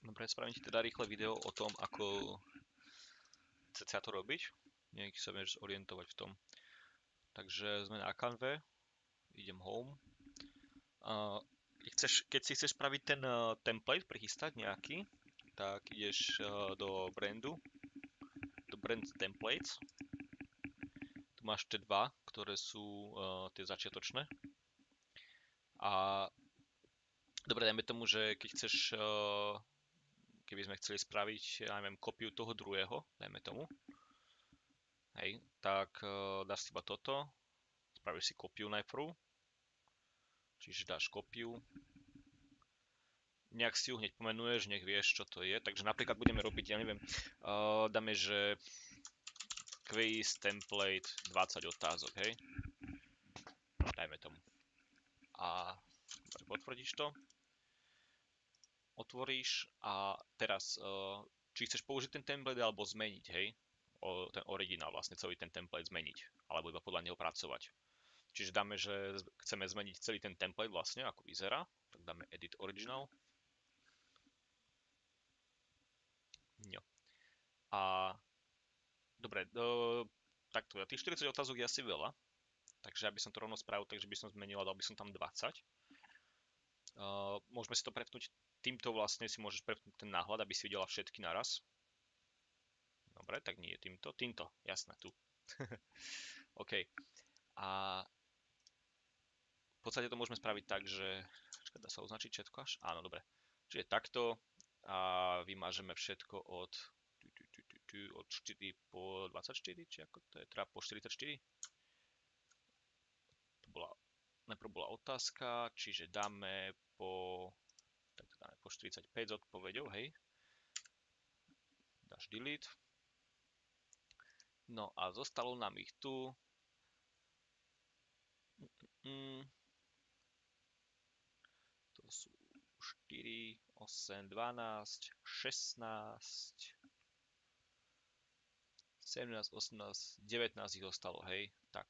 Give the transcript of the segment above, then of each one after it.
Dobre, spravím ti teda rýchle video o tom, ako cca to robiť. Nech sa vieš zorientovať v tom. Takže sme na Canve, idem home. A keď si chceš spraviť ten template, prichystať nejaký, tak ideš do brand templates. Tu máš tie dva, ktoré sú tie začiatočné. A dobre, dajme tomu, že keď chceš, keby sme chceli spraviť, ja neviem, kopiu toho druhého, dajme tomu, hej, tak dáš si iba toto, spravíš si kopiu najprv, čiže dáš kopiu, nejak si ju hneď pomenuješ, nech vieš, čo to je, takže napríklad budeme robiť, ja neviem, dáme, že quiz template 20 otázok, hej, dajme tomu. A potvrdíš to, otvoríš a teraz, či chceš použiť ten template alebo zmeniť, hej, ten originál, vlastne celý ten template zmeniť, alebo iba podľa neho pracovať. Čiže dáme, že chceme zmeniť celý ten template vlastne, ako vyzerá, tak dáme edit original. Jo. A dobre, takto, tých 40 otázok je asi veľa, takže aby som to rovno spravil, takže by som zmenil a dal by som tam 20. Môžeme si to prepnúť týmto, vlastne si môžeš prepnúť ten náhľad, aby si videla všetky naraz. Dobre, tak nie týmto, jasné, tu. OK. A v podstate to môžeme spraviť tak, že dá sa označiť všetko až? Áno, dobre. Čiže takto a vymážeme všetko od 4 po 24, či ako to je, teda po 44. Najprv bola otázka, čiže dáme tak to dáme po 45 s odpoveďou, hej. Dáš delete. No a zostalo nám ich tu. To sú 4, 8, 12, 16, 17, 18, 19 ich zostalo, hej. Tak,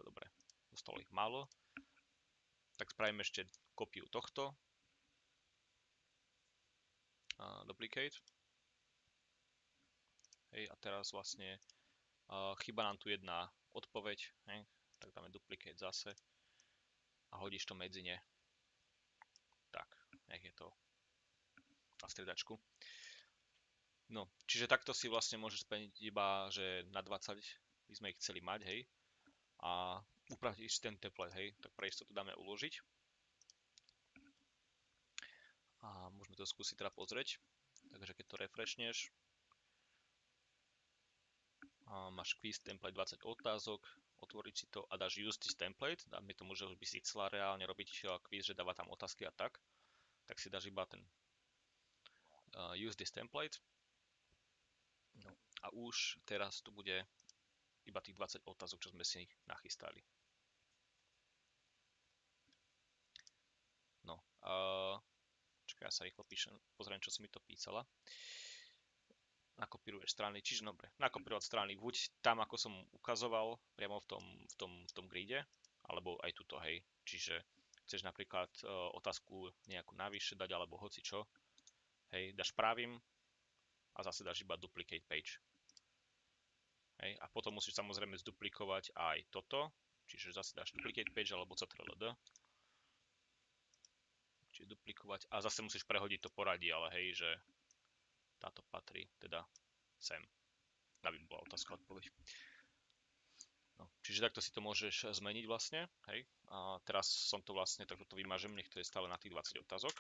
dobre, zostalo ich málo. Tak spravím ešte kopiu tohto. Duplicate. Hej, a teraz vlastne chýba nám tu jedna odpoveď, hej. Tak dáme duplicate zase a hodíš to medzi ne. Tak, nech je to na striedačku. No, čiže takto si vlastne môžeš splniť iba, že na 20 by sme ich chceli mať, hej. A upraviť ten template, hej. Tak pre istotu dáme uložiť. A môžeme to skúsiť teda pozrieť. Takže keď to refreshneš, máš quiz template 20 otázok, otvoriť si to a dáš use this template, dáme tomu, že už by si chcela reálne robiť quiz, že dáva tam otázky a tak si dáš iba ten use this template. No a už teraz tu bude iba tých 20 otázok, čo sme si nachystali. No, čakaj, ja sa rýchlo pozriem, čo si mi to písala. Nakopíruješ strany, čiže dobre, nakopírovať strany buď tam, ako som ukazoval, priamo v tom gride, alebo aj tuto, hej. Čiže chceš napríklad otázku nejakú navyše dať, alebo hoci čo, hej, dáš pravým a zase dáš iba duplicate page. Hej, a potom musíš samozrejme zduplikovať aj toto, čiže zase dáš duplicate page alebo ctrl-d. Čiže duplikovať a zase musíš prehodiť to poradie, ale hej, že táto patrí teda sem. Aby bola otázka odpoveď. No, čiže takto si to môžeš zmeniť vlastne, hej. A teraz som to vlastne, tak to vymažem, nech to je stále na tých 20 otázok.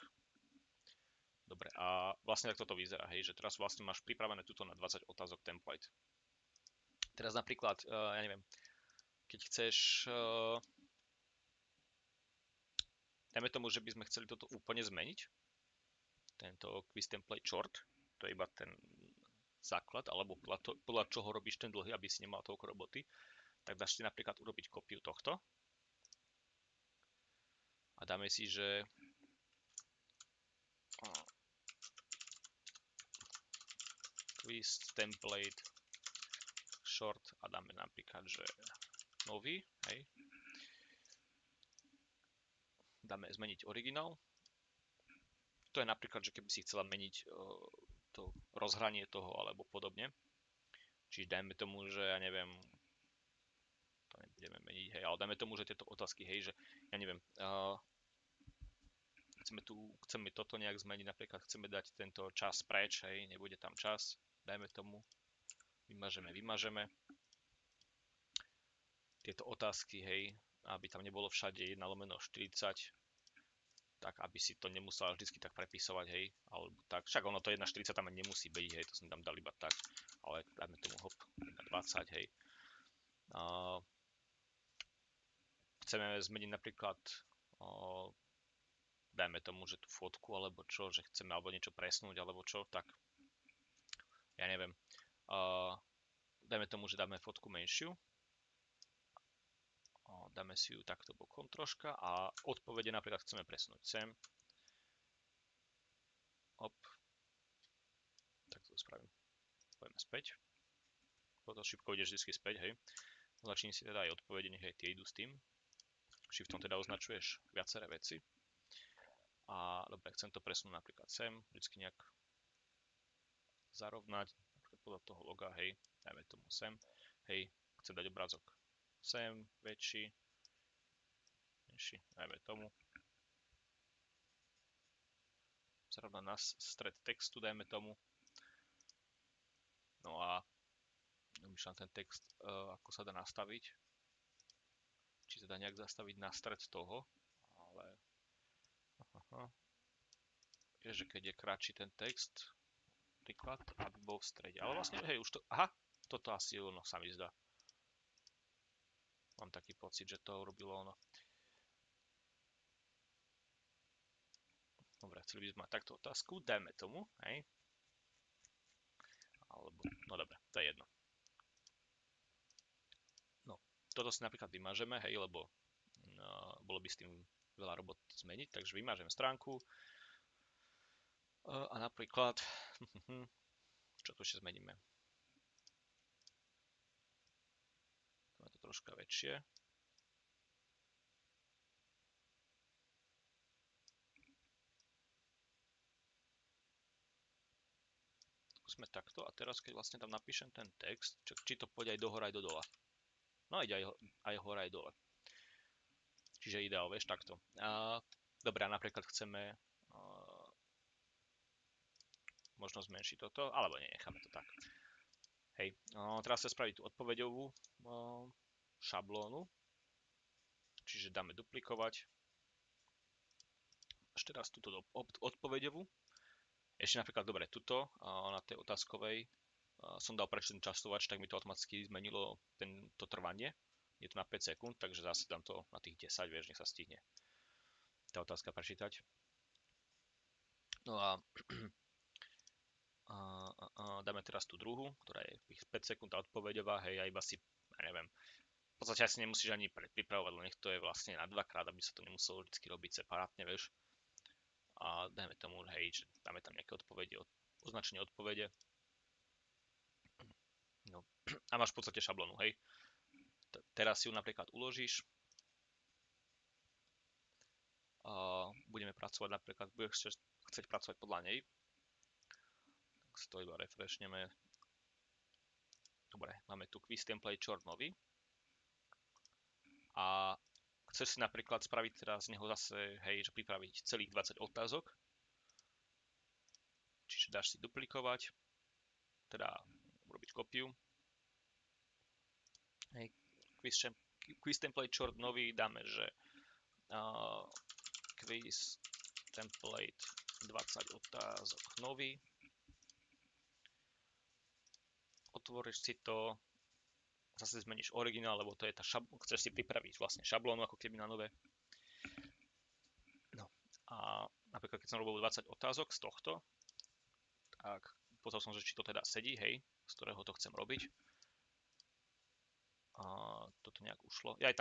Dobre, a vlastne takto to vyzerá, hej, že teraz vlastne máš pripravené tuto na 20 otázok template. Teraz napríklad, ja neviem, keď chceš, dajme tomu, že by sme chceli toto úplne zmeniť, tento quiz template short, to je iba ten základ, alebo podľa čoho robíš ten dlhý, aby si nemal toľko roboty, tak dáš si napríklad urobiť kopiu tohto a dáme si, že quiz template short a dáme napríklad, že nový, hej. Dáme zmeniť originál to je napríklad, že keby si chcela meniť to rozhranie toho alebo podobne. Čiže dajme tomu, že ja neviem, to nebudeme meniť, hej, ale dajme tomu, že tieto otázky, hej, že ja neviem, chceme toto nejak zmeniť, napríklad chceme dať tento čas preč, hej, nebude tam čas, dajme tomu, vymažeme. Tieto otázky, hej, aby tam nebolo všade 1/40, tak aby si to nemusela vždycky tak prepisovať, hej, alebo tak, však ono to 1/40 tam nemusí byť, hej, to som tam dal iba tak, ale dajme tomu hop, 1/20, hej. Chceme zmeniť napríklad, dajme tomu, že tú fotku, alebo čo, že chceme alebo niečo presnúť, alebo čo, tak ja neviem. Dajme tomu, že dáme fotku menšiu, dáme si ju takto bokom troška a odpovede napríklad chceme presnúť sem. Hop. Tak to spravím. Poďme späť. Toto šipko ideš vždy späť, hej. Označím si teda aj odpovede, nech aj tie idú s tým. Shiftom teda označuješ viaceré veci. A dobre, chcem to presunúť napríklad sem, vždycky nejak zarovnať, napríklad podľa toho loga, hej, dajme tomu sem, hej, chcem dať obrázok sem, väčší, menší, dajme tomu. Zrovna na stred textu, dajme tomu. No a vymýšľam ten text, ako sa dá nastaviť. Či sa dá nejak zastaviť na stred toho, ale je, že keď je kratší ten text, príklad, aby bol v strede. Ale vlastne, hej, už to, toto asi ono sa mi zdá. Mám taký pocit, že to urobilo ono. Dobre, chceli by sme mať takto otázku, dajme tomu, hej. Alebo, no dobre, to je jedno. No, toto si napríklad vymažeme, hej, lebo bolo by s tým veľa robot zmeniť, takže vymažem stránku. A napríklad, čo tu ešte zmeníme? Máme to troška väčšie. Skúsme takto a teraz keď vlastne tam napíšem ten text, či to pôjde aj do hora, aj do dola. No ide aj hora, aj dole. Čiže ideál, vieš, takto. Dobre, napríklad chceme možno zmenšiť toto, alebo nie, necháme to tak. Hej, teraz sa spraviť tú odpoveďovú šablónu, čiže dáme duplikovať. Ešte raz túto odpoveďovú. Ešte napríklad, dobre, tuto na tej otázkovej som dal preč ten časovač, tak mi to automaticky zmenilo to trvanie. Je to na 5 sekúnd, takže zase dám to na tých 10, vieš, nech sa stihne tá otázka prečítať. No a dáme teraz tú druhú, ktorá je 5 sekúnd odpoveďová, hej, a iba si, ja neviem, v podstate asi nemusíš ani pripravovať, len nech to je vlastne na dvakrát, aby sa to nemuselo vždy robiť separátne, vieš. A dajme tomu, hej, že dáme tam nejaké odpovede, označenie odpovede. No, a máš v podstate šablónu, hej. Teraz si ju napríklad uložíš. Budeme pracovať napríklad, budeš chcieť pracovať podľa nej. Tak si to iba refreshneme. Dobre, máme tu quiz template short nový. A chceš si napríklad spraviť teraz z neho zase, hej, že pripraviť celých 20 otázok. Čiže dáš si duplikovať, teda urobiť kopiu. Hej, quiz template short nový dáme, že quiz template 20 otázok nový. Otvoríš si to, zase zmeníš originál, lebo to je tá chceš si pripraviť vlastne šablónu ako keby na nové. No a napríklad keď som robil 20 otázok z tohto, tak pozrel som, že či to teda sedí, hej, z ktorého to chcem robiť. A toto nejak ušlo. Aj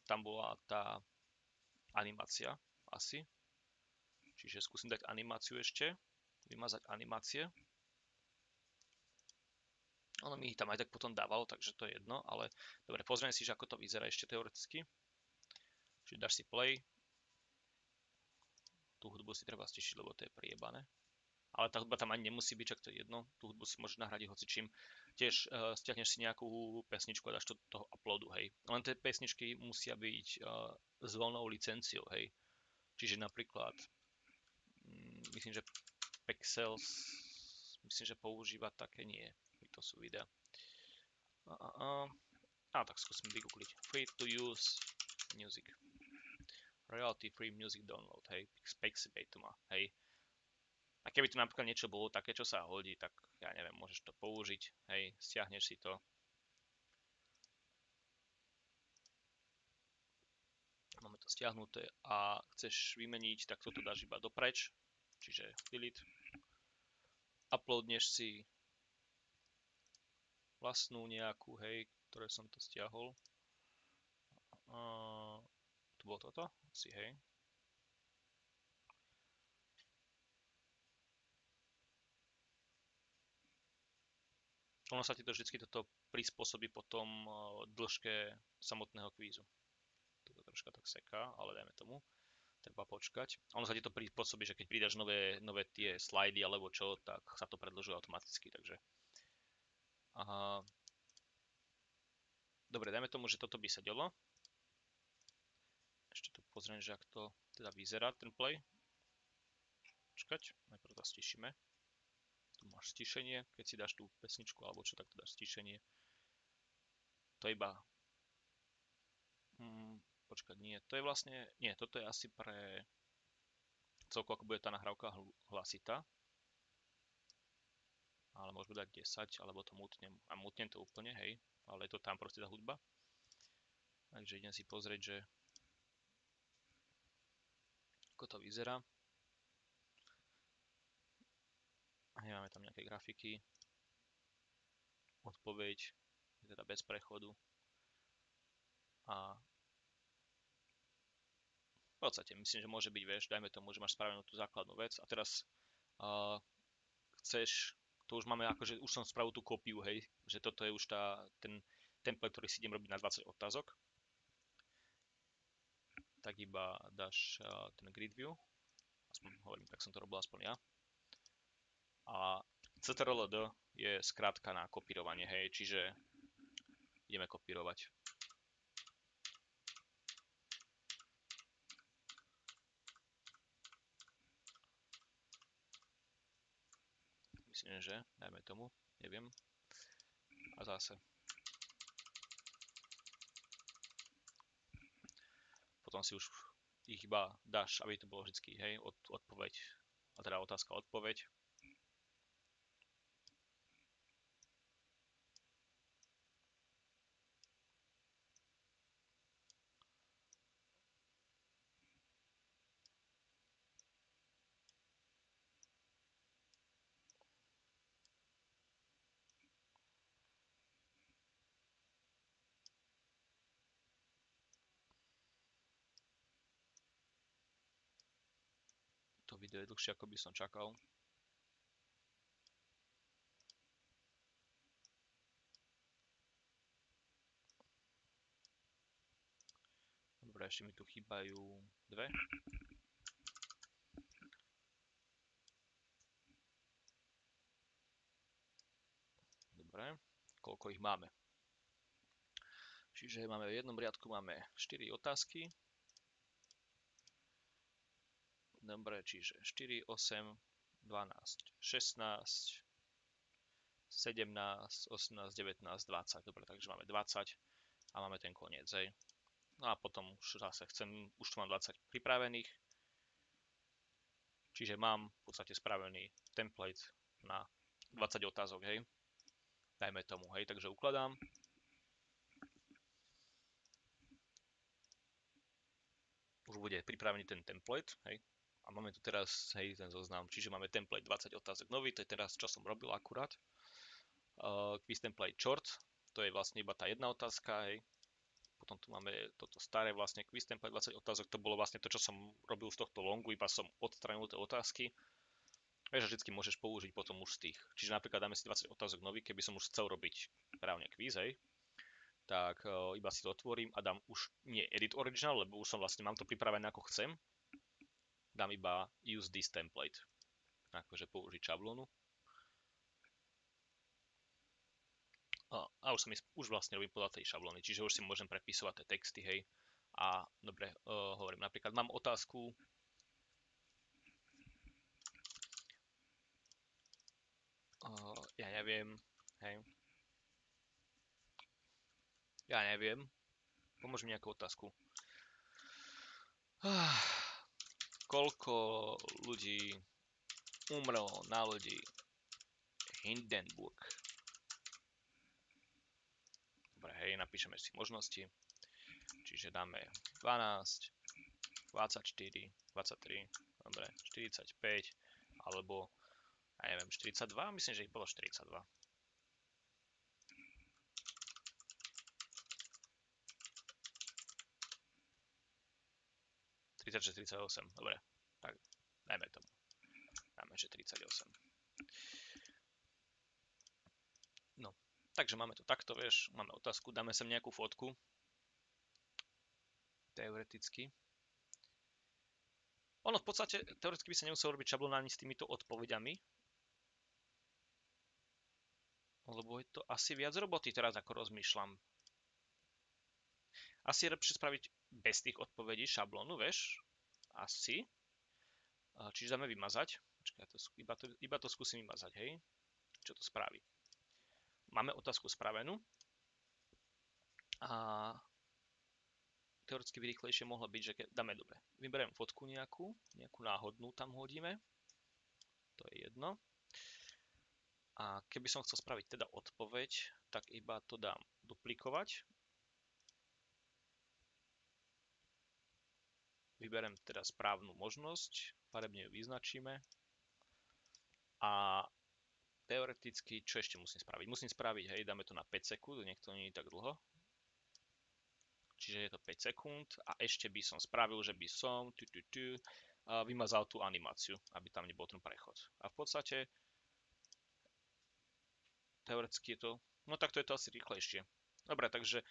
tam bola tá animácia asi. Čiže skúsim dať animáciu ešte. Vymazať animácie. Ono mi ich tam aj tak potom dávalo, takže to je jedno, ale dobre, pozrieme si, že ako to vyzerá ešte teoreticky. Čiže dáš si play. Tú hudbu si treba stišiť, lebo to je priebané. Ale tá hudba tam ani nemusí byť, čak to je jedno. Tú hudbu si môžeš nahradiť hocičím. Tiež stiahneš si nejakú pesničku a dáš to do toho uploadu, hej. Len tie pesničky musia byť s voľnou licenciou, hej. Čiže napríklad, myslím, že Pexels, myslím, že používa také, nie. To sú videá. Tak skúsim vygoogliť. Free to use music. Royalty free music download, hej. Pexibay to má, hej. A keby tu napríklad niečo bolo také, čo sa hodí, tak ja neviem, môžeš to použiť, hej, stiahneš si to. Máme to stiahnuté a chceš vymeniť, tak toto dáš iba dopreč, čiže delete. Uploadneš si vlastnú nejakú, hej, ktoré som to stiahol. Tu bolo toto, asi, hej. Ono sa ti to vždycky toto prispôsobí potom dĺžke samotného kvízu. Toto troška tak seká, ale dajme tomu. Treba počkať. Ono sa ti to prispôsobí, že keď pridáš nové tie slajdy alebo čo, tak sa to predĺžuje automaticky, takže. Aha. Dobre, dajme tomu, že toto by sedelo. Ešte tu pozriem, že ak to teda vyzerá, ten play. Počkať, najprv to stišíme. Tu máš stišenie, keď si dáš tú pesničku alebo čo, tak to dáš stišenie. To je iba... počkať, nie, to je vlastne... Nie, toto je asi pre... celkovo, ako bude tá nahrávka hlasitá. Ale môžeme dať 10, alebo to mutnem. A mutnem to úplne, hej. Ale je to tam proste tá hudba. Takže idem si pozrieť, že... ako to vyzerá. Máme tam nejaké grafiky. Odpoveď je teda bez prechodu. A v podstate myslím, že môže byť, vieš, dajme tomu, že máš spravenú tú základnú vec a teraz chceš, to už máme akože, už som spravil tú kópiu, hej, že toto je už ten template, ktorý si idem robiť na 20 otázok. Tak iba dáš ten grid view, aspoň hovorím, tak som to robil aspoň ja. A CTRL-D je skrátka na kopírovanie, hej, čiže ideme kopírovať. Myslím, že, dajme tomu, neviem. A zase. Potom si už ich iba dáš, aby to bolo vždycky, hej, odpoveď, a teda otázka, odpoveď. To video je dlhšie, ako by som čakal. Dobre, ešte mi tu chýbajú dve. Dobre, koľko ich máme? Čiže máme v jednom riadku máme 4 otázky. Dobre, čiže 4, 8, 12, 16, 17, 18, 19, 20. Dobre, takže máme 20 a máme ten koniec, hej. No a potom už zase už tu mám 20 pripravených. Čiže mám v podstate spravený template na 20 otázok, hej. Dajme tomu, hej, takže ukladám. Už bude pripravený ten template, hej. A máme tu teraz, hej, ten zoznam, čiže máme template 20 otázok nový, to je teraz, čo som robil akurát. Quiz template short, to je vlastne iba tá jedna otázka, hej. Potom tu máme toto staré vlastne quiz template 20 otázok, to bolo vlastne to, čo som robil z tohto longu, iba som odstranil tie otázky. Vieš, vždycky môžeš použiť potom už z tých. Čiže napríklad dáme si 20 otázok nový, keby som už chcel robiť právne quiz, hej, tak iba si to otvorím a dám už nie edit original, lebo už som vlastne mám to pripravené ako chcem. dám iba use this template, akože použiť šablónu. A už vlastne robím podľa tej šablóny, čiže už si môžem prepisovať tie texty, hej. A dobre, hovorím, napríklad mám otázku, ja neviem, hej. Ja neviem, pomôž mi nejakú otázku. Koľko ľudí umrelo na lodi Hindenburg? Dobre, hej, napíšeme si možnosti. Čiže dáme 12, 24, 23, dobre, 45, alebo, ja neviem, 42, myslím, že ich bolo 42. 36, 38, dobre, tak dajme tomu. Dáme, že 38. No, takže máme to takto, vieš, máme otázku, dáme sem nejakú fotku. Teoreticky. Ono v podstate, teoreticky by sa nemuselo robiť šablóna ani s týmito odpovediami. Lebo je to asi viac roboty teraz, ako rozmýšľam. Asi je lepšie spraviť bez tých odpovedí šablónu, vieš? Asi. Čiže dáme vymazať. Počkaj, iba to skúsim vymazať, hej? Čo to spraví? Máme otázku spravenú. A teoreticky by rýchlejšie mohlo byť, že keď dáme dobre. Vyberiem fotku nejakú náhodnú tam hodíme. To je jedno. A keby som chcel spraviť teda odpoveď, tak iba to dám duplikovať. Vyberiem teda správnu možnosť, farebne ju vyznačíme. A teoreticky, čo ešte musím spraviť? Musím spraviť, hej, dáme to na 5 sekúnd, nech to nie je tak dlho. Čiže je to 5 sekúnd a ešte by som spravil, že by som vymazal tú animáciu, aby tam nebol ten prechod. A v podstate teoreticky je to, no takto je to asi rýchlejšie. Dobre, takže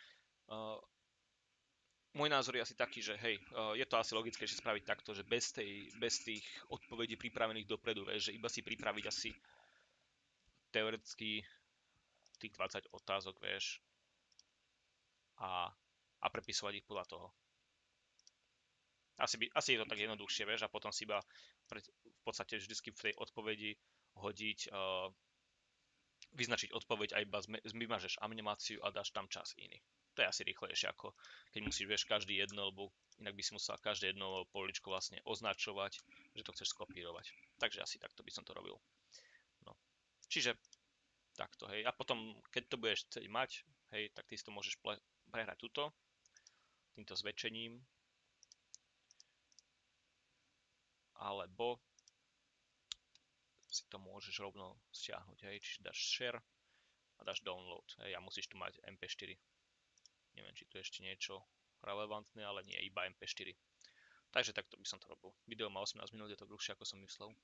môj názor je asi taký, že hej, je to asi logickejšie spraviť takto, že bez tých odpovedí pripravených dopredu, vieš, že iba si pripraviť asi teoreticky tých 20 otázok, vieš, a prepisovať ich podľa toho. Asi je to tak jednoduchšie, vieš, a potom si iba v podstate vždycky v tej odpovedi hodiť, vyznačiť odpoveď a iba vymažeš animáciu a dáš tam čas iný. To je asi rýchlejšie, ako keď musíš, vieš, každý jedno, lebo inak by si musel každé jedno poličko vlastne označovať, že to chceš skopírovať. Takže asi takto by som to robil. No. Čiže takto, hej. A potom, keď to budeš chcieť mať, hej, tak ty si to môžeš prehrať túto, týmto zväčšením, alebo si to môžeš rovno stiahnuť, hej, čiže dáš share a dáš download, hej, a musíš tu mať MP4. Neviem, či tu je ešte niečo relevantné, ale nie, iba MP4. Takže takto by som to robil. Video má 18 minút, je to dlhšie, ako som myslel.